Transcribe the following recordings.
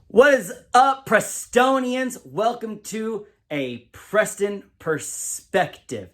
What is up, Prestonians? Welcome to a Preston Perspective.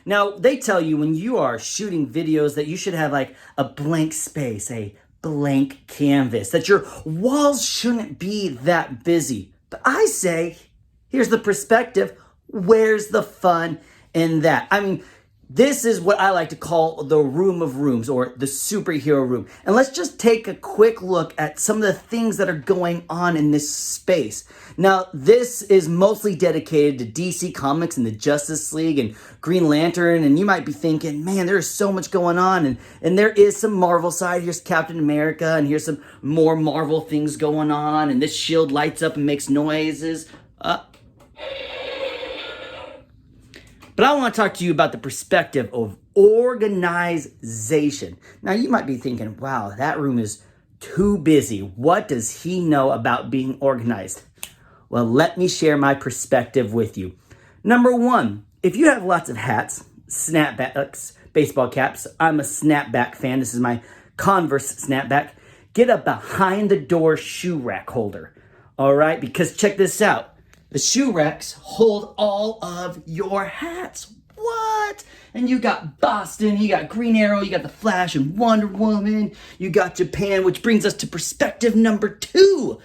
Now, they tell you when you are shooting videos that you should have like a blank space, a blank canvas, that your walls shouldn't be that busy. But I say, here's the perspective. Where's the fun in that? I mean, this is what I like to call the room of rooms, or the superhero room. And let's just take a quick look at some of the things that are going on in this space. Now, this is mostly dedicated to DC Comics and the Justice League and Green Lantern. And you might be thinking, man, there's so much going on. And there is some Marvel side. Here's Captain America, and here's some more Marvel things going on. And this shield lights up and makes noises. But I want to talk to you about the perspective of organization. Now, you might be thinking, wow, that room is too busy. What does he know about being organized? Well, let me share my perspective with you. Number one, if you have lots of hats, snapbacks, baseball caps, I'm a snapback fan. This is my Converse snapback. Get a behind the door shoe rack holder. All right, because check this out. The shoe racks hold all of your hats. What? And you got Boston, you got Green Arrow, you got the Flash and Wonder Woman, you got Japan, which brings us to perspective number two.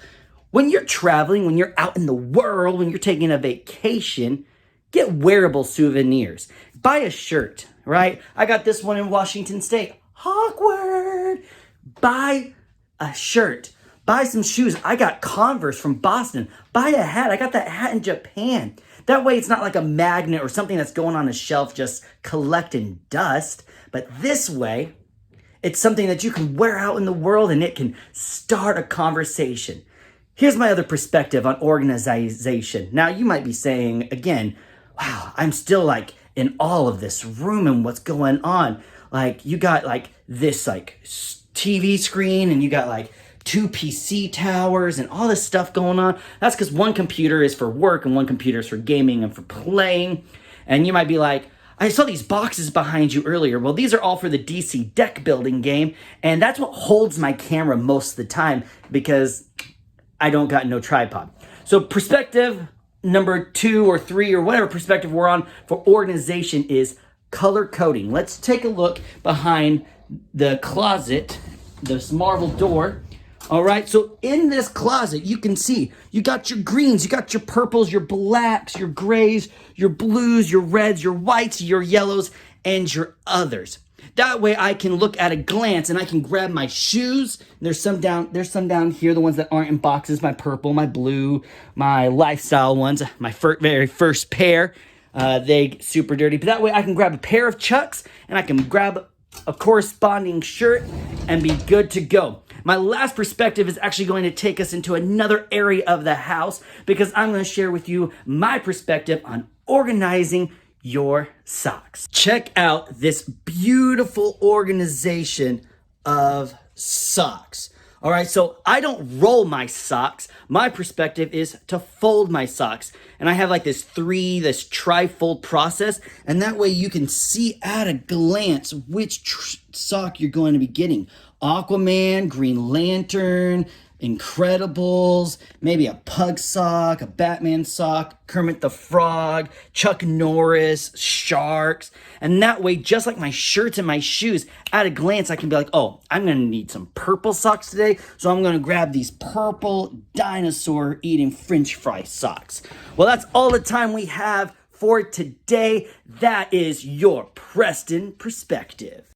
When you're traveling, when you're out in the world, when you're taking a vacation, get wearable souvenirs. Buy a shirt, right? I got this one in Washington State. Awkward. Buy a shirt. Buy some shoes. I got Converse from Boston. Buy a hat. I got that hat in Japan. That way it's not like a magnet or something that's going on a shelf just collecting dust. But this way, it's something that you can wear out in the world and it can start a conversation. Here's my other perspective on organization. Now, you might be saying, again, wow, I'm still like in all of this room and what's going on. Like, you got like this like TV screen, and you got like two PC towers and all this stuff going on. That's because one computer is for work and one computer is for gaming and for playing. And you might be like, I saw these boxes behind you earlier. Well, these are all for the DC deck building game. And that's what holds my camera most of the time because I don't got no tripod. So perspective number 2 or 3 or whatever perspective we're on for organization is color coding. Let's take a look behind the closet, this Marvel door. All right, so in this closet, you can see you got your greens, you got your purples, your blacks, your grays, your blues, your reds, your whites, your yellows, and your others. That way I can look at a glance and I can grab my shoes. There's some down here, the ones that aren't in boxes, my purple, my blue, my lifestyle ones, my very first pair. They super dirty, but that way I can grab a pair of Chucks and I can grab a corresponding shirt and be good to go. My last perspective is actually going to take us into another area of the house because I'm going to share with you my perspective on organizing your socks. Check out this beautiful organization of socks. All right, so I don't roll my socks. My perspective is to fold my socks. And I have like this tri-fold process. And that way you can see at a glance which sock you're going to be getting. Aquaman, Green Lantern, Incredibles, maybe a Pug sock, a Batman sock, Kermit the Frog, Chuck Norris, Sharks. And that way, just like my shirts and my shoes, at a glance, I can be like, oh, I'm going to need some purple socks today. So I'm going to grab these purple dinosaur eating French fry socks. Well, that's all the time we have for today. That is your Preston Perspective.